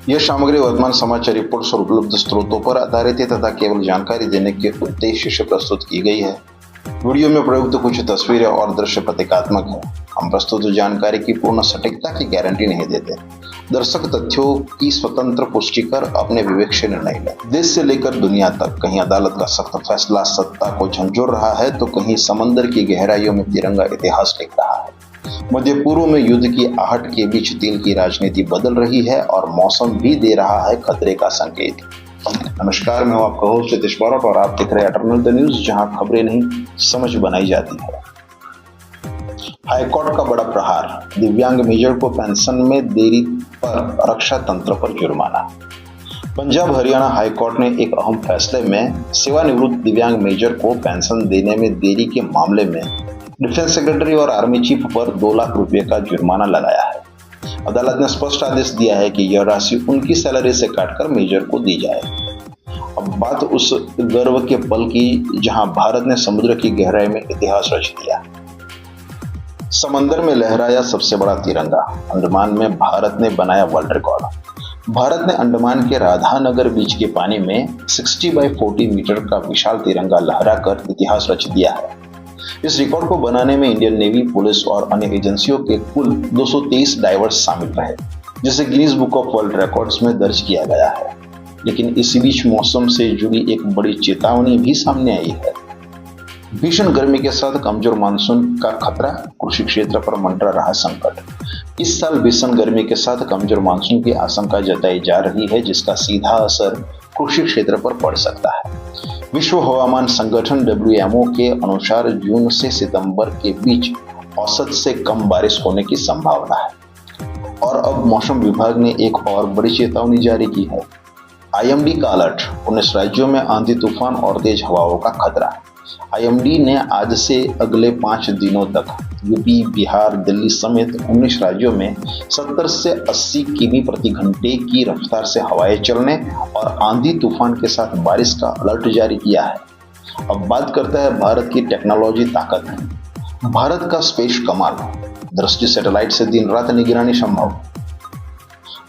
यह सामग्री वर्तमान समाचार रिपोर्ट्स और उपलब्ध स्रोतों पर आधारित है तथा केवल जानकारी देने के उद्देश्य से प्रस्तुत की गई है। वीडियो में प्रयुक्त कुछ तस्वीरें और दृश्य प्रतीकात्मक है। हम प्रस्तुत जानकारी की पूर्ण सटीकता की गारंटी नहीं देते। दर्शक तथ्यों की स्वतंत्र पुष्टि कर अपने विवेक से निर्णय लें। देश से लेकर दुनिया तक कहीं अदालत का सख्त फैसला सत्ता को झंझोर रहा है तो कहीं समंदर की गहराइयों में तिरंगा इतिहास लिख रहा है। मध्य पूर्व में युद्ध की आहट के बीच तेल की राजनीति बदल रही है और मौसम भी दे रहा है खतरे का संकेत। नमस्कार, मैं हूं आपका होस्ट हितेश बारोट और आप देख रहे हैं एटर्नल द न्यूज, जहां खबरें नहीं समझ बनाई जाती है। हाईकोर्ट का बड़ा प्रहार, दिव्यांग मेजर को पेंशन में देरी पर रक्षा तंत्र पर जुर्माना। पंजाब हरियाणा हाईकोर्ट ने एक अहम फैसले में सेवानिवृत्त दिव्यांग मेजर को पेंशन देने में देरी के मामले में डिफेंस सेक्रेटरी और आर्मी चीफ पर 2 लाख रुपए का जुर्माना लगाया है। अदालत ने स्पष्ट आदेश दिया है कि यह राशि उनकी सैलरी से काटकर मेजर को दी जाए। अब बात उस गर्व के पल की जहां भारत ने समुद्र की गहराई में इतिहास रच दिया। समंदर में लहराया सबसे बड़ा तिरंगा, अंडमान में भारत ने बनाया वर्ल्ड रिकॉर्ड। भारत ने अंडमान के राधानगर बीच के पानी में 60 बाय 40 मीटर का विशाल तिरंगा लहराकर इतिहास रच दिया है। इस रिकॉर्ड को बनाने में इंडियन नेवी, पुलिस और अन्य एजेंसियों के कुल 223 डाइवर्स शामिल रहे, जिसे Guinness book of world records में दर्ज किया गया है। लेकिन इसी बीच मौसम से जुड़ी एक बड़ी चेतावनी भी सामने आई है। भीषण गर्मी के साथ कमजोर मानसून का खतरा, कृषि क्षेत्र पर मंडरा रहा संकट। इस साल भीषण गर्मी के साथ कमजोर मानसून की आशंका जताई जा रही है, जिसका सीधा असर कृषि क्षेत्र पर पड़ सकता है। विश्व हवामान संगठन WMO के अनुसार जून से सितंबर के बीच औसत से कम बारिश होने की संभावना है। और अब मौसम विभाग ने एक और बड़ी चेतावनी जारी की है। IMD का अलर्ट, 19 राज्यों में आंधी तूफान और तेज हवाओं का खतरा। IMD ने आज से अगले 5 दिनों तक यूपी, बिहार, दिल्ली समेत 19 राज्यों में 70 से 80 किमी प्रति घंटे की रफ्तार से हवाएं चलने और आंधी तूफान के साथ बारिश का अलर्ट जारी किया है। अब बात करता है भारत की टेक्नोलॉजी ताकत। भारत का स्पेस कमाल, दृष्टि सैटेलाइट से दिन रात निगरानी संभव।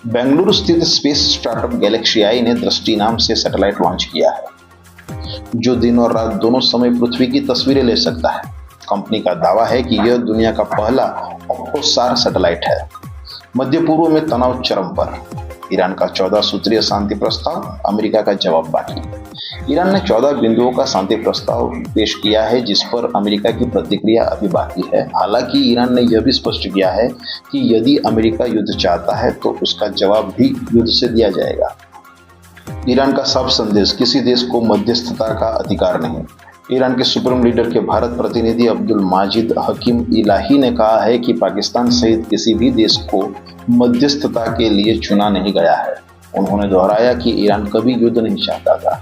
बेंगलुरु स्थित स्पेस स्टार्टअप गैलेक्सी आई ने दृष्टि नाम से सैटेलाइट लॉन्च किया है, जो दिन और रात दोनों समय पृथ्वी की तस्वीरें ले सकता है। कंपनी का दावा है कि यह दुनिया का पहला ऑप्टोसार सैटेलाइट है। मध्य पूर्व में तनाव चरम पर, ईरान का 14 सूत्रीय शांति प्रस्ताव, अमेरिका का जवाब बाकी। ईरान ने 14 बिंदुओं का शांति प्रस्ताव पेश किया है, जिस पर अमेरिका की प्रतिक्रिया अभी बाकी है। हालांकि ईरान ने यह भी स्पष्ट किया है कि यदि अमेरिका युद्ध चाहता है तो उसका जवाब भी युद्ध से दिया जाएगा। ईरान का साफ संदेश, किसी देश को मध्यस्थता का अधिकार नहीं। ईरान के सुप्रीम लीडर के भारत प्रतिनिधि अब्दुल माजिद हकीम इलाही ने कहा है कि पाकिस्तान सहित किसी भी देश को मध्यस्थता के लिए चुना नहीं गया है। उन्होंने दोहराया कि ईरान कभी युद्ध नहीं चाहता था।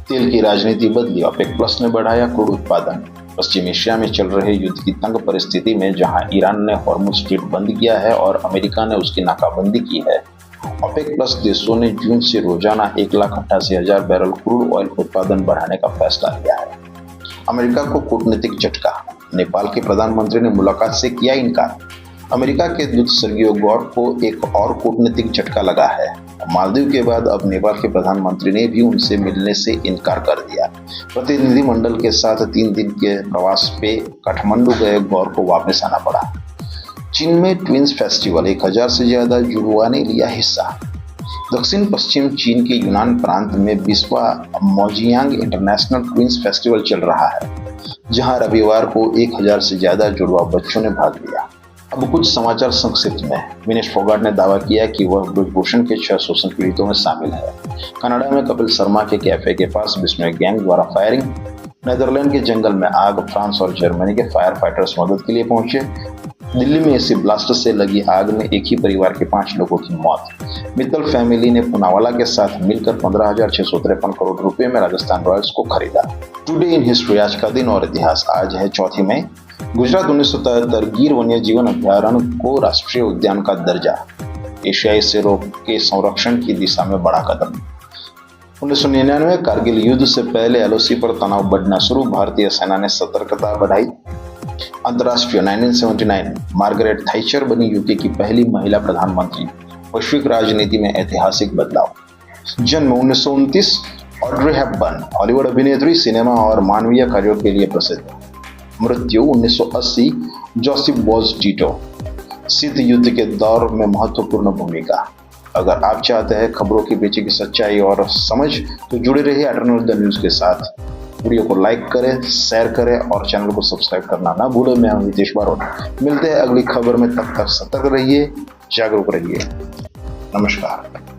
तेल की राजनीति बदली, OPEC प्लस ने बढ़ाया क्रूड उत्पादन। पश्चिम एशिया में चल रहे युद्ध की तंग परिस्थिति में जहां ईरान ने हॉर्मुज स्ट्रेट बंद किया है और अमेरिका ने उसकी नाकाबंदी की है, OPEC प्लस देशों ने जून से रोजाना 1,88,000 बैरल क्रूड ऑयल उत्पादन बढ़ाने का फैसला लिया है। अमेरिका को कूटनीतिक झटका, नेपाल के प्रधानमंत्री ने मुलाकात से किया इनकार। अमेरिका के दूत सर्गियो गौर को एक और कूटनीतिक झटका लगा है। मालदीव के बाद अब नेपाल के प्रधानमंत्री ने भी उनसे मिलने से इनकार कर दिया। प्रतिनिधिमंडल के साथ 3 दिन के प्रवास पे काठमांडू गए गौर को वापस आना पड़ा। चीन में ट्विंस फेस्टिवल, 1000 से ज्यादा जुड़वा ने लिया हिस्सा। दक्षिण पश्चिम चीन के यूनान प्रांत में 20वां मोजियांग इंटरनेशनल ट्विंस फेस्टिवल चल रहा है, जहां रविवार को 1000 से ज्यादा जुड़वा बच्चों ने भाग लिया। अब कुछ समाचार संक्षिप्त में। विनेश फोगाट ने दावा किया कि वह ब्रजभूषण के 6 शोषण पीड़ितों में शामिल है। कनाडा में कपिल शर्मा के कैफे के पास बिश्नोई गैंग द्वारा फायरिंग। नेदरलैंड के जंगल में आग, फ्रांस और जर्मनी के फायर फाइटर्स मदद के लिए पहुंचे। दिल्ली में एसिड ब्लास्ट से लगी आग में एक ही परिवार के 5 लोगों की मौत। मित्तल फैमिली ने पूनावाला के साथ मिलकर 15,653 करोड़ रुपए में राजस्थान रॉयल्स को खरीदा। टुडे इन हिस्ट्री, आज का दिन और इतिहास। आज है 4 मई। गुजरात 1977 गिर वन्य जीवन अभ्यारण्य को राष्ट्रीय उद्यान का दर्जा। एशियाई शेरों के संरक्षण की दिशा में बड़ा कदम। 1999 कारगिल युद्ध से पहले LOC पर तनाव बढ़ना शुरू, भारतीय सेना ने सतर्कता बढ़ाई। अंतर्राष्ट्रीय 1979 मार्गरेट थैचर बनी यूके की पहली महिला प्रधानमंत्री। वैश्विक राजनीति में ऐतिहासिक बदलाव। जन्म 1929, ऑड्रे हेपबर्न, हॉलीवुड अभिनेत्री, सिनेमा और मानवीय कार्यों के लिए प्रसिद्ध। मृत्यु 1980, जोसेफ बोज टीटो, शीत युद्ध के दौर में महत्वपूर्ण भूमिका। अगर आप चाहते हैं खबरों के पीछे की सच्चाई और समझ, तो जुड़े रहिए एटर्नल द न्यूज के साथ। वीडियो को लाइक करें, शेयर करें और चैनल को सब्सक्राइब करना ना भूलें। मैं हूं हितेश बारोट। मिलते हैं अगली खबर में, तब तक सतर्क रहिए, जागरूक रहिए। नमस्कार।